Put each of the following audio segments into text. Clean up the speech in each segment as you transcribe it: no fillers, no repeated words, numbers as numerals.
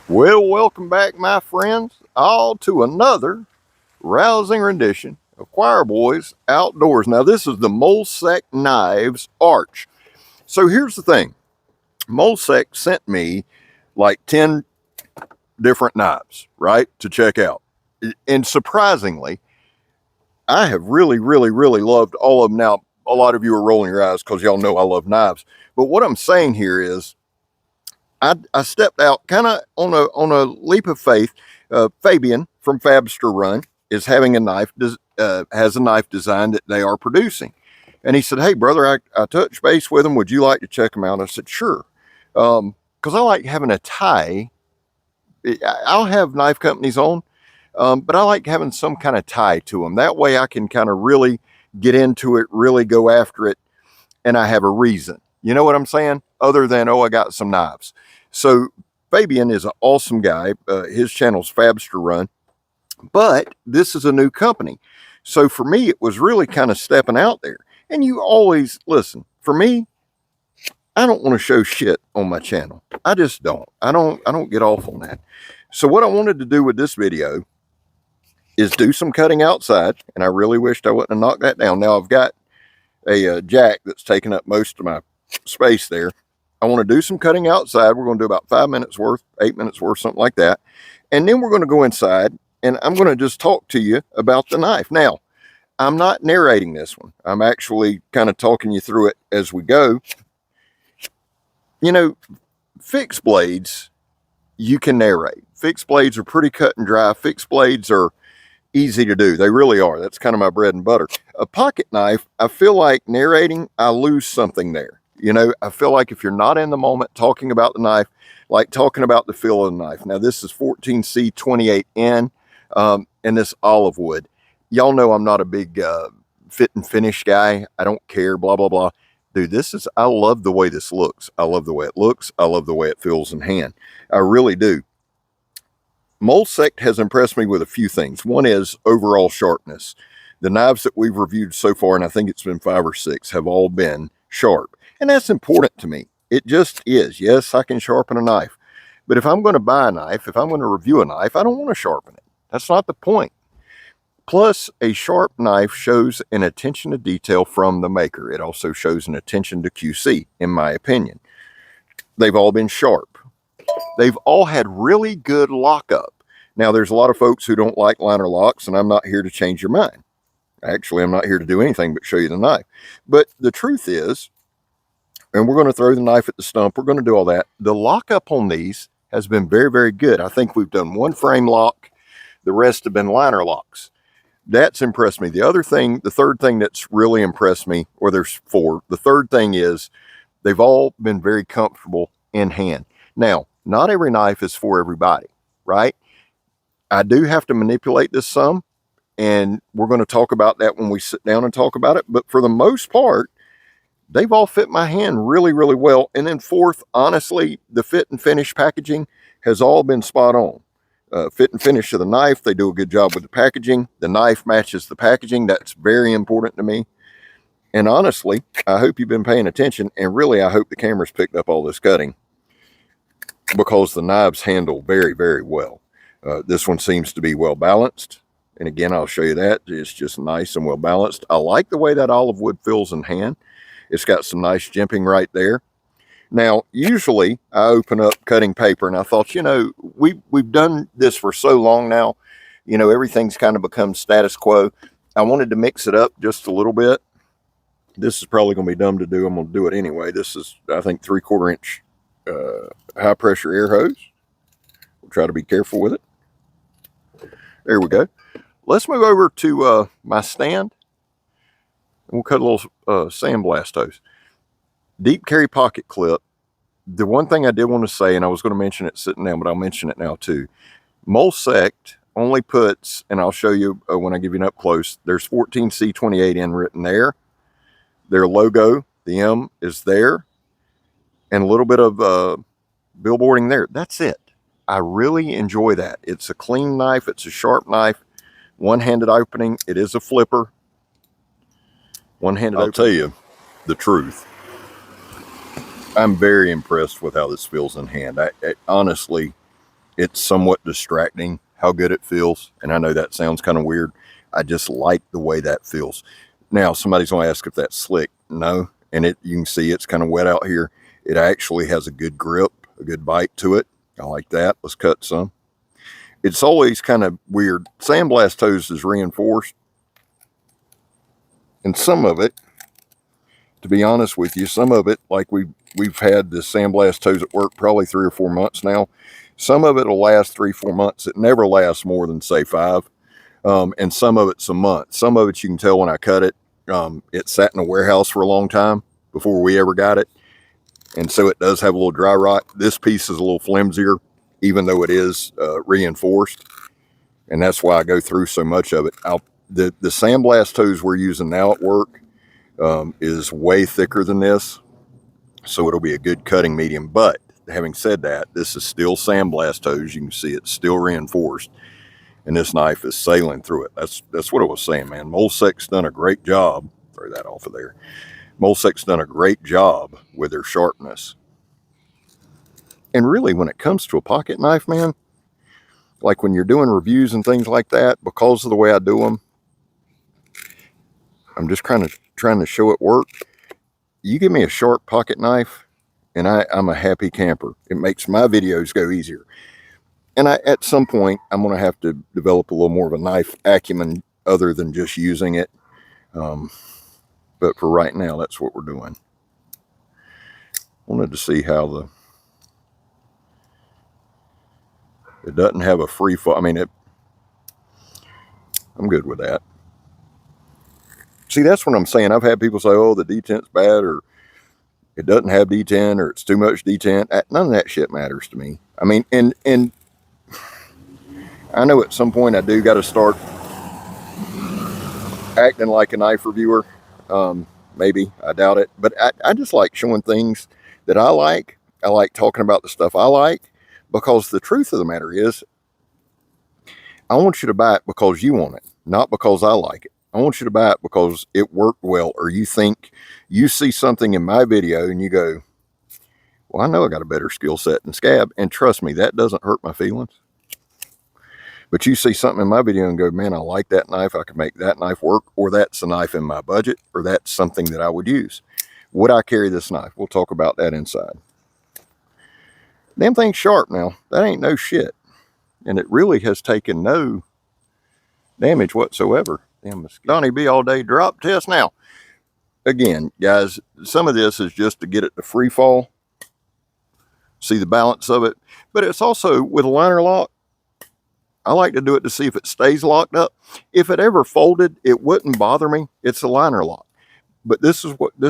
Well, welcome back, my friends, all to another rousing rendition of Choir Boys Outdoors. Now, this is the Molsect Knives Arch. So here's the thing. Molsect sent me like 10 different knives, right, to check out. And surprisingly, I have really loved all of them. Now, a lot of you are rolling your eyes because y'all know I love knives. But what I'm saying here is I stepped out kind of on a leap of faith. Fabian from Fabster Run is having a knife has a knife design that they are producing, and he said, "Hey brother, I touched base with him. Would you like to check them out?" I said, "Sure," because I like having a tie. I'll have knife companies on, but I like having some kind of tie to them. That way, I can kind of really get into it, really go after it, and I have a reason. You know what I'm saying? Other than, oh, I got some knives. So Fabian is an awesome guy. His channel's Fabster Run, but this is a new company. So for me, it was really kind of stepping out there. And you always listen. For me, I don't want to show shit on my channel. I just don't. I don't get off on that. So what I wanted to do with this video is do some cutting outside, and I really wished I wouldn't have knocked that down. Now I've got a jack that's taking up most of my space there. I want to do some cutting outside. We're going to do about 5 minutes worth, 8 minutes worth, something like that. And then we're going to go inside and I'm going to just talk to you about the knife. Now, I'm not narrating this one. I'm actually kind of talking you through it as we go. You know, fixed blades, you can narrate. Fixed blades are pretty cut and dry. Fixed blades are easy to do. They really are. That's kind of my bread and butter. A pocket knife, I feel like narrating, I lose something there. You know, I feel like if you're not in the moment talking about the knife, like talking about the feel of the knife. Now, this is 14C28N and this olive wood. Y'all know I'm not a big fit and finish guy. I don't care, blah, blah, blah. Dude, I love the way this looks. I love the way it looks. I love the way it feels in hand. I really do. Molsect has impressed me with a few things. One is overall sharpness. The knives that we've reviewed so far, and I think it's been 5 or 6, have all been sharp. And that's important to me. It just is. Yes, I can sharpen a knife. But if I'm going to buy a knife, if I'm going to review a knife, I don't want to sharpen it. That's not the point. Plus, a sharp knife shows an attention to detail from the maker. It also shows an attention to QC, in my opinion. They've all been sharp. They've all had really good lockup. Now, there's a lot of folks who don't like liner locks, and I'm not here to change your mind. Actually, I'm not here to do anything but show you the knife. But the truth is, and we're going to throw the knife at the stump, we're going to do all that. The lockup on these has been very good. I think we've done one frame lock. The rest have been liner locks. That's impressed me. The third thing that's really impressed me, or there's 4. The third thing is they've all been very comfortable in hand. Now, not every knife is for everybody, right? I do have to manipulate this some, and we're going to talk about that when we sit down and talk about it. But for the most part, they've all fit my hand really well. And then fourth, honestly, the fit and finish packaging has all been spot on. Fit and finish of the knife, they do a good job with the packaging. The knife matches the packaging. That's very important to me. And honestly, I hope you've been paying attention. And really, I hope the camera's picked up all this cutting, because the knives handle very well. This one seems to be well balanced. And again, I'll show you that. It's just nice and well balanced. I like the way that olive wood feels in hand. It's got some nice jimping right there. Now, usually I open up cutting paper, and I thought, you know, we've done this for so long now. You know, everything's kind of become status quo. I wanted to mix it up just a little bit. This is probably going to be dumb to do. I'm going to do it anyway. This is, I think, 3/4 inch high pressure air hose. We'll try to be careful with it. There we go. Let's move over to my stand, and we'll cut a little sandblast hose. Deep carry pocket clip. The one thing I did want to say, and I was going to mention it sitting down, but I'll mention it now too. Molsect only puts, and I'll show you when I give you an up close, there's 14C28N written there. Their logo, the M, is there, and a little bit of billboarding there. That's it. I really enjoy that. It's a clean knife. It's a sharp knife. One-handed opening. It is a flipper. One-handed opening. I'll tell you the truth. I'm very impressed with how this feels in hand. Honestly, it's somewhat distracting how good it feels. And I know that sounds kind of weird. I just like the way that feels. Now, somebody's going to ask if that's slick. No. And you can see it's kind of wet out here. It actually has a good grip, a good bite to it. I like that. Let's cut some. It's always kind of weird. Sandblast hose is reinforced. And some of it, to be honest with you, some of it, like we've had this sandblast hose at work probably 3 or 4 months now. Some of it will last 3-4 months. It never lasts more than, say, 5. And some of it's a month. Some of it you can tell when I cut it. It sat in a warehouse for a long time before we ever got it. And so it does have a little dry rot. This piece is a little flimsier, even though it is reinforced. And that's why I go through so much of it. The sandblast hose we're using now at work is way thicker than this. So it'll be a good cutting medium. But having said that, this is still sandblast hose. You can see it's still reinforced. And this knife is sailing through it. That's what I was saying, man. Molsect's done a great job. Throw that off of there. Molsect's done a great job with their sharpness. And really, when it comes to a pocket knife, man, like when you're doing reviews and things like that, because of the way I do them, I'm just trying to show it work. You give me a sharp pocket knife, and I'm a happy camper. It makes my videos go easier. And at some point, I'm going to have to develop a little more of a knife acumen other than just using it. But for right now, that's what we're doing. Wanted to see how it doesn't have a free fall. I mean, I'm good with that. See, that's what I'm saying. I've had people say, oh, the detent's bad, or it doesn't have detent, or it's too much detent. None of that shit matters to me. I mean, and I know at some point I do got to start acting like a knife reviewer. Maybe, I doubt it. But I just like showing things that I like. I like talking about the stuff I like, because the truth of the matter is, I want you to buy it because you want it, not because I like it. I want you to buy it because it worked well, or you think you see something in my video and you go, well, I know I got a better skill set than Scab. And trust me, that doesn't hurt my feelings. But you see something in my video and go, man, I like that knife. I can make that knife work, or that's a knife in my budget, or that's something that I would use. Would I carry this knife? We'll talk about that inside. Damn thing's sharp now. That ain't no shit. And it really has taken no damage whatsoever. Damn mosquito. Donnie B all day drop test. Now, again, guys, some of this is just to get it to free fall. See the balance of it. But it's also with a liner lock. I like to do it to see if it stays locked up. If it ever folded, it wouldn't bother me. It's a liner lock. But this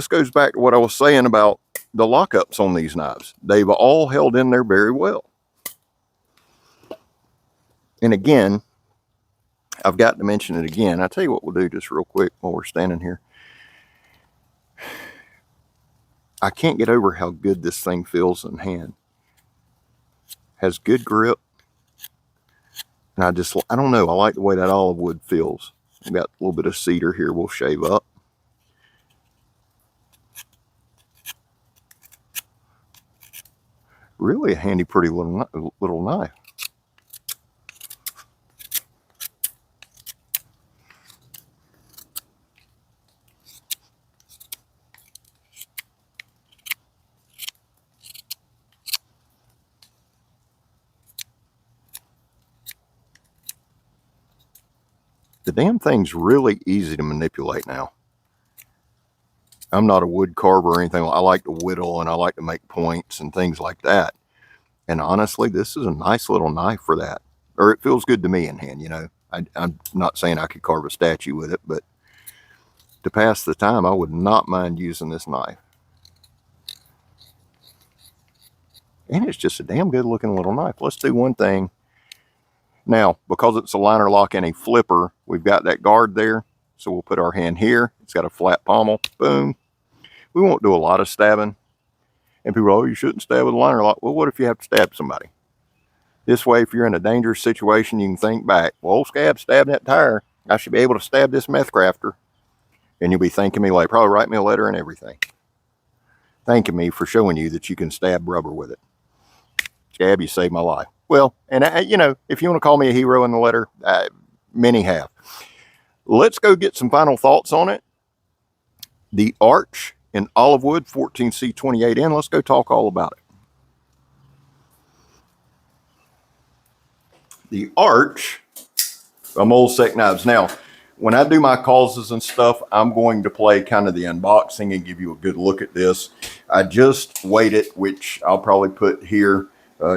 goes back to what I was saying about the lockups on these knives. They've all held in there very well. And again, I've got to mention it again. I'll tell you what we'll do just real quick while we're standing here. I can't get over how good this thing feels in hand. Has good grip. And I don't know, I like the way that olive wood feels. I've got a little bit of cedar here we'll shave up. Really a handy, pretty little knife. The damn thing's really easy to manipulate now. I'm not a wood carver or anything. I like to whittle and I like to make points and things like that. And honestly, this is a nice little knife for that. Or it feels good to me in hand, you know. I'm not saying I could carve a statue with it, but to pass the time, I would not mind using this knife. And it's just a damn good looking little knife. Let's do one thing. Now, because it's a liner lock and a flipper, we've got that guard there. So we'll put our hand here. It's got a flat pommel. Boom. We won't do a lot of stabbing. And people, oh, you shouldn't stab with a liner lock. Well, what if you have to stab somebody? This way, if you're in a dangerous situation, you can think back. Well, old Scab stabbed that tire. I should be able to stab this meth crafter. And you'll be thanking me later. Probably write me a letter and everything. Thanking me for showing you that you can stab rubber with it. Scab, you saved my life. Well, and if you want to call me a hero in the letter, many have. Let's go get some final thoughts on it. The Arch in olive wood, 14C28N. Let's go talk all about it. The Arch by Molsect knives. Now, when I do my causes and stuff, I'm going to play kind of the unboxing and give you a good look at this. I just weighed it, which I'll probably put here.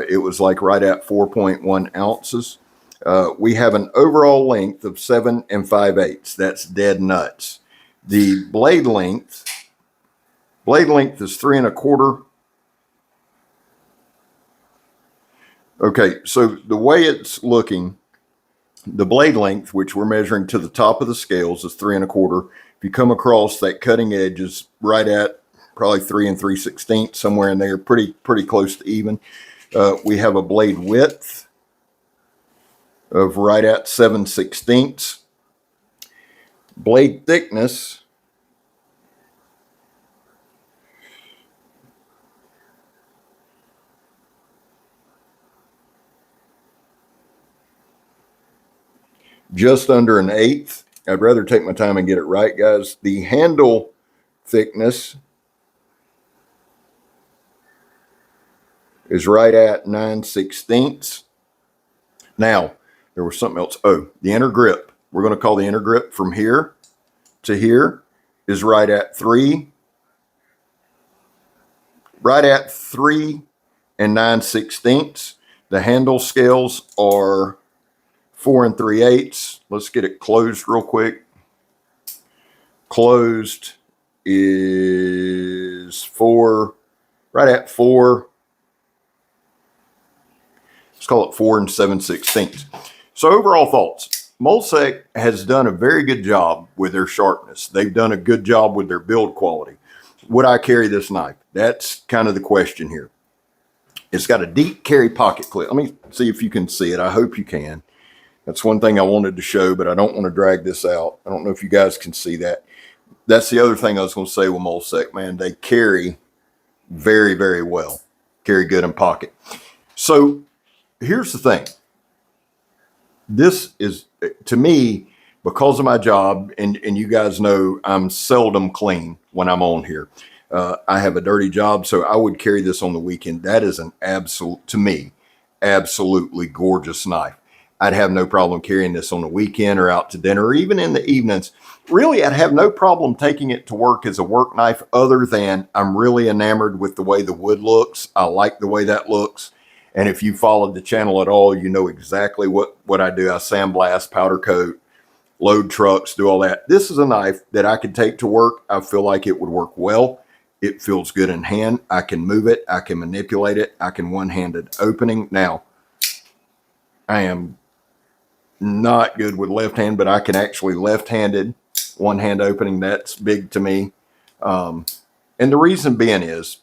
It was like right at 4.1 ounces. We have an overall length of 7 5/8. That's dead nuts. The blade length is 3 1/4. Okay, so the way it's looking, the blade length, which we're measuring to the top of the scales, is 3 1/4. If you come across that cutting edge is right at probably 3 3/16, somewhere in there, pretty close to even. We have a blade width of right at 7/16. Blade thickness just under 1/8. I'd rather take my time and get it right, guys. The handle thickness is right at 9/16. Now, there was something else. Oh, the inner grip. We're going to call the inner grip from here to here is right at 3 and 9/16. The handle scales are 4 3/8. Let's get it closed real quick. Closed is 4, right at 4. Let's call it 4 7/16. So overall thoughts. Molsect has done a very good job with their sharpness. They've done a good job with their build quality. Would I carry this knife? That's kind of the question here. It's got a deep carry pocket clip. Let me see if you can see it. I hope you can. That's one thing I wanted to show, but I don't want to drag this out. I don't know if you guys can see that. That's the other thing I was going to say with Molsect, man. They carry very, very well. Carry good in pocket. So here's the thing. This is, to me, because of my job, and you guys know I'm seldom clean when I'm on here. I have a dirty job, so I would carry this on the weekend. That is an absolute, to me, absolutely gorgeous knife. I'd have no problem carrying this on the weekend or out to dinner or even in the evenings. Really, I'd have no problem taking it to work as a work knife, other than I'm really enamored with the way the wood looks. I like the way that looks. And if you followed the channel at all, you know exactly what I do. I sandblast, powder coat, load trucks, do all that. This is a knife that I could take to work. I feel like it would work well. It feels good in hand. I can move it. I can manipulate it. I can one-handed opening. Now, I am not good with left hand, but I can actually left-handed one-hand opening. That's big to me. And the reason being is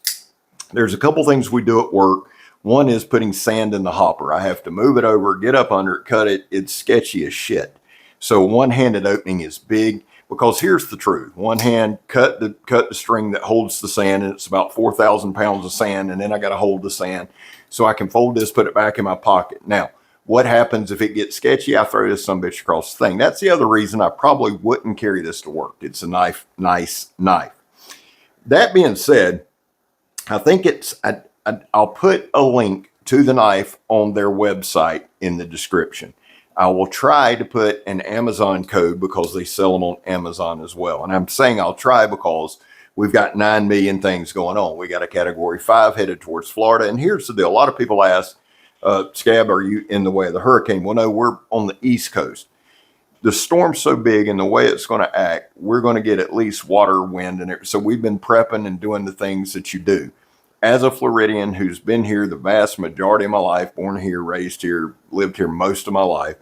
there's a couple things we do at work. One is putting sand in the hopper. I have to move it over, get up under it, cut it. It's sketchy as shit. So one-handed opening is big, because here's the truth. One hand, cut the string that holds the sand, and it's about 4,000 pounds of sand, and then I got to hold the sand. So I can fold this, put it back in my pocket. Now, what happens if it gets sketchy? I throw this sumbitch across the thing. That's the other reason I probably wouldn't carry this to work. It's a nice knife. That being said, I think I'll put a link to the knife on their website in the description. I will try to put an Amazon code, because they sell them on Amazon as well. And I'm saying I'll try because we've got 9 million things going on. We got a category 5 headed towards Florida. And here's the deal. A lot of people ask, Scab, are you in the way of the hurricane? Well, no, we're on the East Coast. The storm's so big, and the way it's going to act, we're going to get at least water, wind, and so we've been prepping and doing the things that you do. As a Floridian who's been here the vast majority of my life, born here, raised here, lived here most of my life,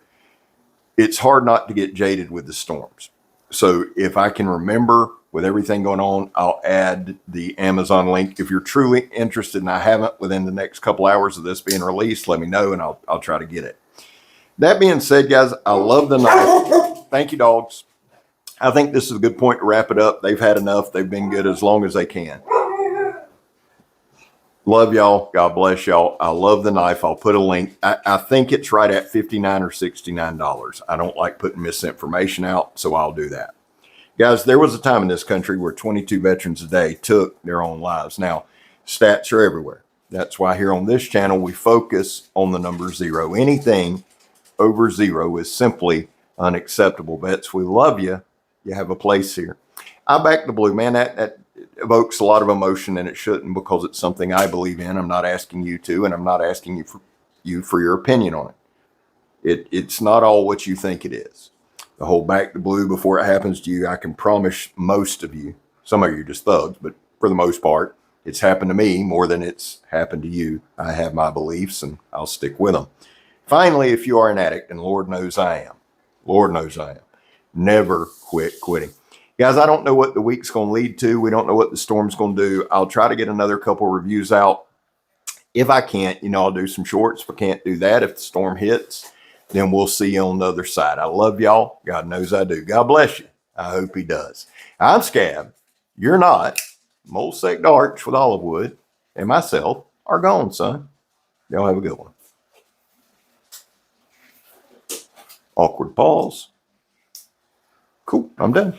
it's hard not to get jaded with the storms. So if I can remember with everything going on, I'll add the Amazon link. If you're truly interested, and I haven't, within the next couple hours of this being released, let me know, and I'll try to get it. That being said, guys, I love the knife. Thank you, dogs. I think this is a good point to wrap it up. They've had enough. They've been good as long as they can. Love y'all. God bless y'all. I love the knife. I'll put a link. I think it's right at $59 or $69. I don't like putting misinformation out, so I'll do that. Guys, there was a time in this country where 22 veterans a day took their own lives. Now, stats are everywhere. That's why here on this channel, we focus on the number zero. Anything over zero is simply unacceptable. Vets, we love you. You have a place here. I back the blue, man. That evokes a lot of emotion, and it shouldn't, because it's something I believe in. I'm not asking you to, and I'm not asking you for your opinion on it. It's not all what you think it is. The whole back the blue before it happens to you, I can promise most of you, some of you are just thugs, but for the most part, it's happened to me more than it's happened to you. I have my beliefs, and I'll stick with them. Finally, if you are an addict, and Lord knows I am, Lord knows I am, never quit quitting. Guys, I don't know what the week's going to lead to. We don't know what the storm's going to do. I'll try to get another couple reviews out. If I can't, I'll do some shorts. If I can't do that, if the storm hits, then we'll see you on the other side. I love y'all. God knows I do. God bless you. I hope he does. I'm Scab. You're not. Molsect Arch with olive wood and myself are gone, son. Y'all have a good one. Awkward pause. Cool. I'm done.